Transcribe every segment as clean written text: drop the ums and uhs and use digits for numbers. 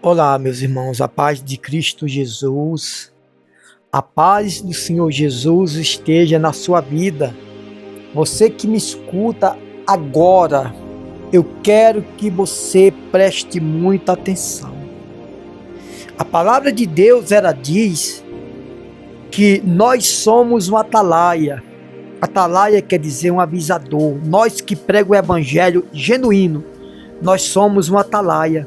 Olá, meus irmãos, a paz de Cristo Jesus, a paz do Senhor Jesus esteja na sua vida. Você que me escuta agora, eu quero que você preste muita atenção. A palavra de Deus, ela diz que nós somos um atalaia. Atalaia quer dizer um avisador. Nós que pregamos o evangelho genuíno, nós somos um atalaia.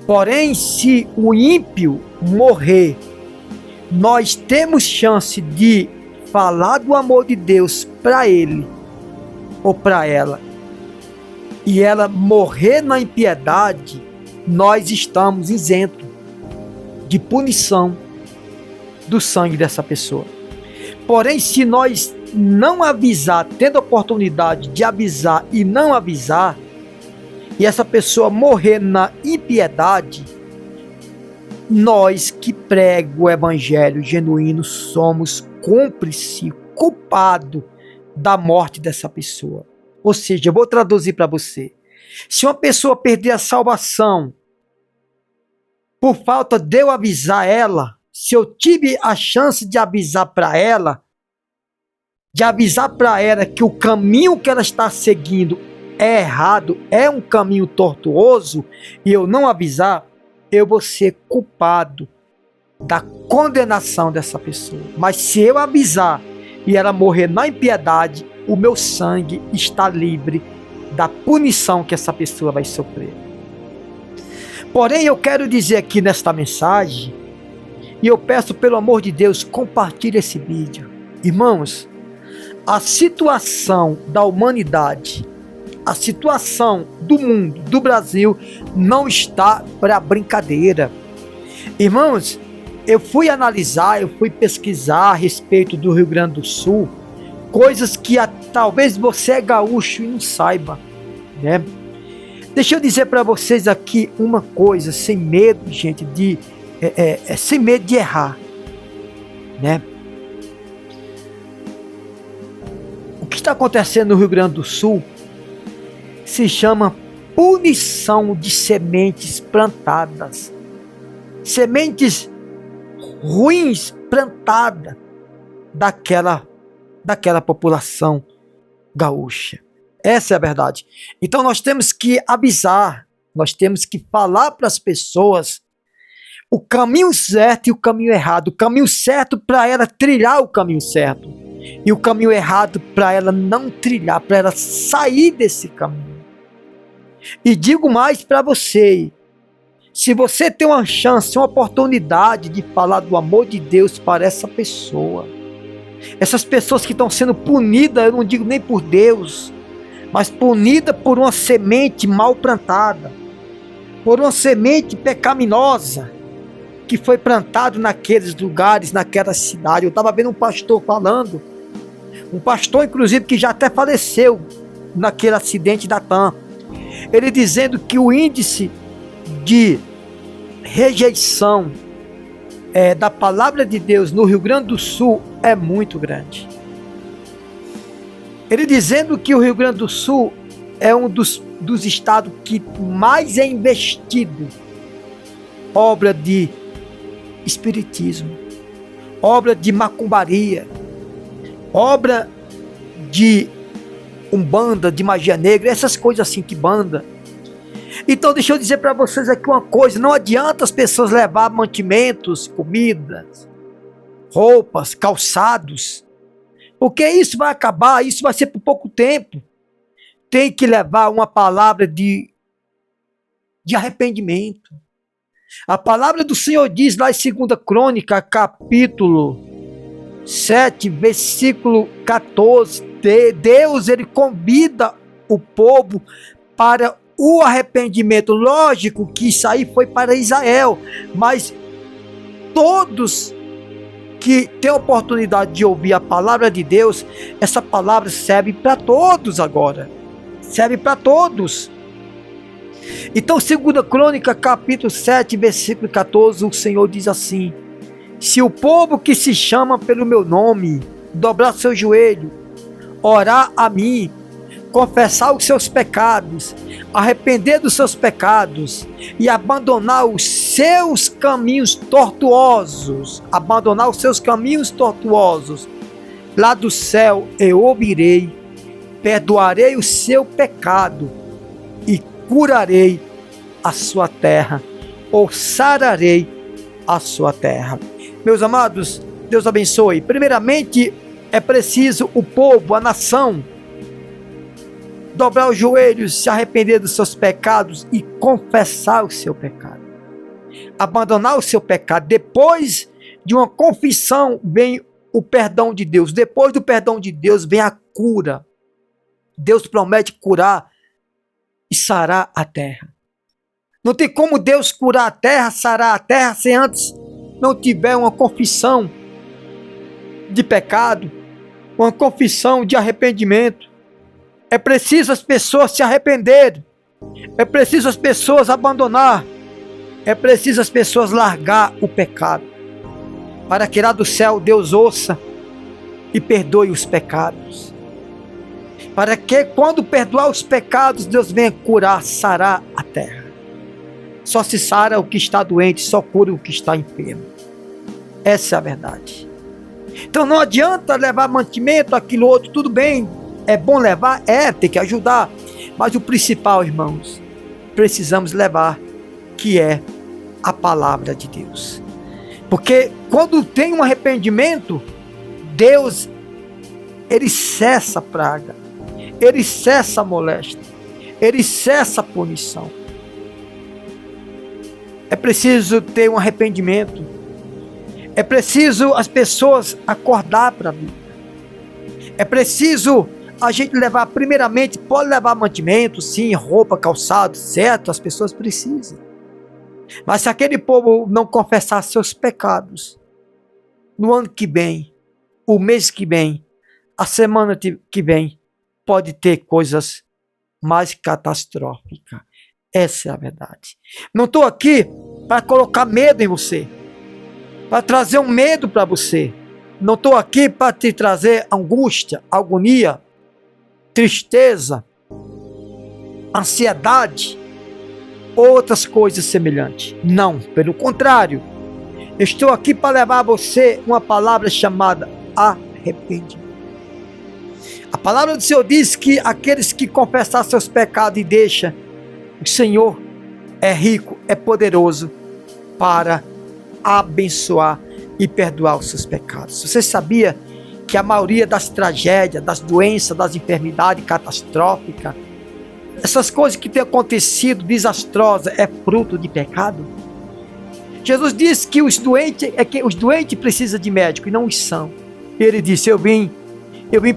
Porém, se o ímpio morrer, nós temos chance de falar do amor de Deus para ele ou para ela, e ela morrer na impiedade, nós estamos isentos de punição do sangue dessa pessoa. Porém, se nós não avisar, tendo a oportunidade de avisar e não avisar, e essa pessoa morrer na impiedade, nós que pregamos o evangelho genuíno somos cúmplice, culpado da morte dessa pessoa. Ou seja, eu vou traduzir para você. Se uma pessoa perder a salvação por falta de eu avisar ela, se eu tive a chance de avisar para ela, que o caminho que ela está seguindo é errado, é um caminho tortuoso, e eu não avisar, eu vou ser culpado da condenação dessa pessoa. Mas se eu avisar e ela morrer na impiedade, o meu sangue está livre da punição que essa pessoa vai sofrer. Porém, eu quero dizer aqui nesta mensagem, e eu peço pelo amor de Deus, compartilhe esse vídeo. Irmãos, a situação da humanidade, a situação do mundo, do Brasil, não está para brincadeira. Irmãos, eu fui analisar, eu fui pesquisar a respeito do Rio Grande do Sul, coisas que talvez você é gaúcho e não saiba, né? Deixa eu dizer para vocês aqui uma coisa, sem medo, gente, sem medo de errar, né? O que está acontecendo no Rio Grande do Sul se chama punição de sementes plantadas. Sementes ruins plantadas daquela população gaúcha. Essa é a verdade. Então nós temos que avisar, nós temos que falar para as pessoas o caminho certo e o caminho errado. O caminho certo para ela trilhar o caminho certo, e o caminho errado para ela não trilhar, para ela sair desse caminho. E digo mais para você, se você tem uma chance, uma oportunidade de falar do amor de Deus para essa pessoa, essas pessoas que estão sendo punidas, eu não digo nem por Deus, mas punidas por uma semente mal plantada, por uma semente pecaminosa, que foi plantada naqueles lugares, naquela cidade. Eu estava vendo um pastor falando, um pastor inclusive que já até faleceu naquele acidente da TAM, ele dizendo que o índice de rejeição da palavra de Deus no Rio Grande do Sul é muito grande. Ele dizendo que o Rio Grande do Sul é um dos estados que mais é investido obra de espiritismo, obra de macumbaria, obra de umbanda, de magia negra, essas coisas assim, que banda. Então deixa eu dizer para vocês aqui uma coisa, não adianta as pessoas levar mantimentos, comidas, roupas, calçados, porque isso vai acabar, isso vai ser por pouco tempo. Tem que levar uma palavra de arrependimento. A palavra do Senhor diz lá em 2 Crônica, capítulo 7, versículo 14, Deus, ele convida o povo para o arrependimento. Lógico que isso aí foi para Israel, mas todos que têm a oportunidade de ouvir a palavra de Deus, essa palavra serve para todos agora, serve para todos. Então, 2 Crônica, capítulo 7, versículo 14, o Senhor diz assim: se o povo que se chama pelo meu nome dobrar seu joelho, orar a mim, confessar os seus pecados, arrepender dos seus pecados e abandonar os seus caminhos tortuosos, lá do céu eu ouvirei, perdoarei o seu pecado e curarei a sua terra, ou sararei a sua terra. Meus amados, Deus abençoe. Primeiramente, é preciso o povo, a nação, dobrar os joelhos, se arrepender dos seus pecados e confessar o seu pecado. Abandonar o seu pecado. Depois de uma confissão vem o perdão de Deus. Depois do perdão de Deus vem a cura. Deus promete curar e sarar a terra. Não tem como Deus curar a terra, sarar a terra, se antes não tiver uma confissão de pecado, uma confissão de arrependimento. É preciso as pessoas se arrependerem. É preciso as pessoas abandonar. É preciso as pessoas largar o pecado. Para que lá do céu Deus ouça e perdoe os pecados. Para que quando perdoar os pecados, Deus venha curar, sarar a terra. Só se sara o que está doente, só cura o que está enfermo. Essa é a verdade. Então não adianta levar mantimento, aquilo outro, tudo bem. É bom levar? Tem que ajudar. Mas o principal, irmãos, precisamos levar, que é a palavra de Deus. Porque quando tem um arrependimento, Deus, Ele cessa a praga, Ele cessa a moléstia, Ele cessa a punição. É preciso ter um arrependimento. É preciso as pessoas acordar para a vida. É preciso a gente levar, primeiramente, pode levar mantimento, sim, roupa, calçado, certo, as pessoas precisam. Mas se aquele povo não confessar seus pecados, no ano que vem, o mês que vem, a semana que vem, pode ter coisas mais catastróficas. Essa é a verdade. Não estou aqui para colocar medo em você, para trazer um medo para você. Não estou aqui para te trazer angústia, agonia, tristeza, ansiedade, outras coisas semelhantes. Não, pelo contrário. Estou aqui para levar a você uma palavra chamada arrependimento. A palavra do Senhor diz que aqueles que confessar seus pecados e deixam, o Senhor é rico, é poderoso para abençoar e perdoar os seus pecados. Você sabia que a maioria das tragédias, das doenças, das enfermidades catastróficas, essas coisas que têm acontecido desastrosas, é fruto de pecado? Jesus disse que os doentes precisam de médico e não os são. Ele disse: eu vim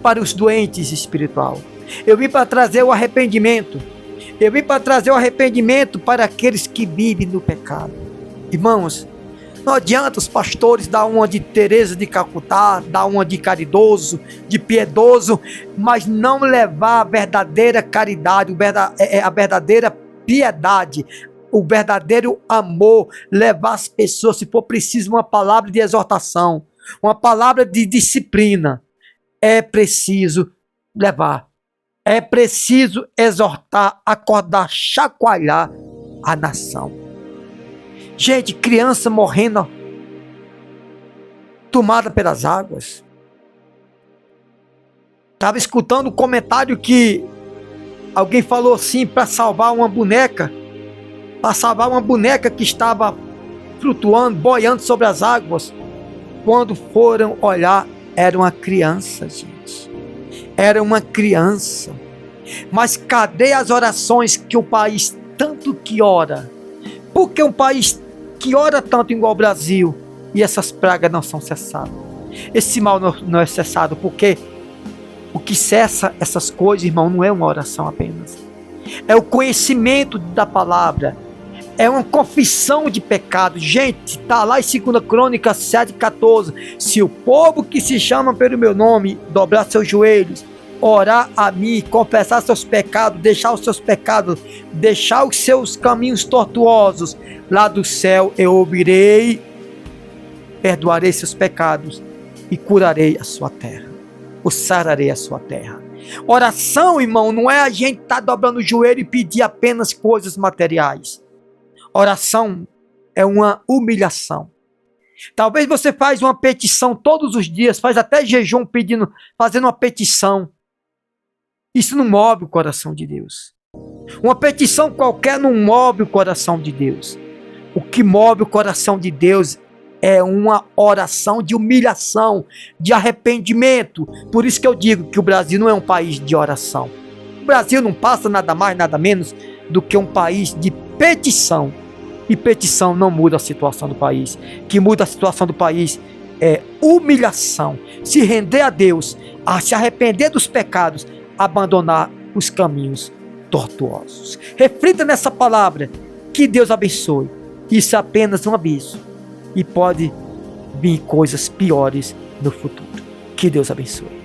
para os doentes espiritual. Eu vim para trazer o arrependimento. Eu vim para trazer o arrependimento para aqueles que vivem no pecado. Irmãos, não adianta os pastores dar uma de Teresa de Calcutá, dar uma de caridoso, de piedoso, mas não levar a verdadeira caridade, a verdadeira piedade, o verdadeiro amor, levar as pessoas, se for preciso, uma palavra de exortação, uma palavra de disciplina. É preciso levar. É preciso exortar, acordar, chacoalhar a nação. Gente, criança morrendo, tomada pelas águas. Estava escutando um comentário que alguém falou assim, para salvar uma boneca que estava flutuando, boiando sobre as águas. Quando foram olhar, era uma criança, gente. Era uma criança. Mas cadê as orações que o país tanto que ora? Por que um país que ora tanto igual o Brasil e essas pragas não são cessadas? Esse mal não é cessado, porque o que cessa essas coisas, irmão, não é uma oração apenas. É o conhecimento da palavra. É uma confissão de pecado. Gente, está lá em 2 Crônicas 7,14. Se o povo que se chama pelo meu nome dobrar seus joelhos, orar a mim, confessar seus pecados, deixar os seus pecados, deixar os seus caminhos tortuosos, lá do céu eu ouvirei, perdoarei seus pecados e curarei a sua terra. eu sararei a sua terra. Oração, irmão, não é a gente estar dobrando o joelho e pedir apenas coisas materiais. Oração é uma humilhação. Talvez você faz uma petição todos os dias, faz até jejum fazendo uma petição. Isso não move o coração de Deus. Uma petição qualquer não move o coração de Deus. O que move o coração de Deus é uma oração de humilhação, de arrependimento. Por isso que eu digo que o Brasil não é um país de oração. O Brasil não passa nada mais, nada menos do que um país de petição. E petição não muda a situação do país. O que muda a situação do país é humilhação. Se render a Deus, a se arrepender dos pecados, abandonar os caminhos tortuosos. Reflita nessa palavra. Que Deus abençoe. Isso é apenas um aviso. E pode vir coisas piores no futuro. Que Deus abençoe.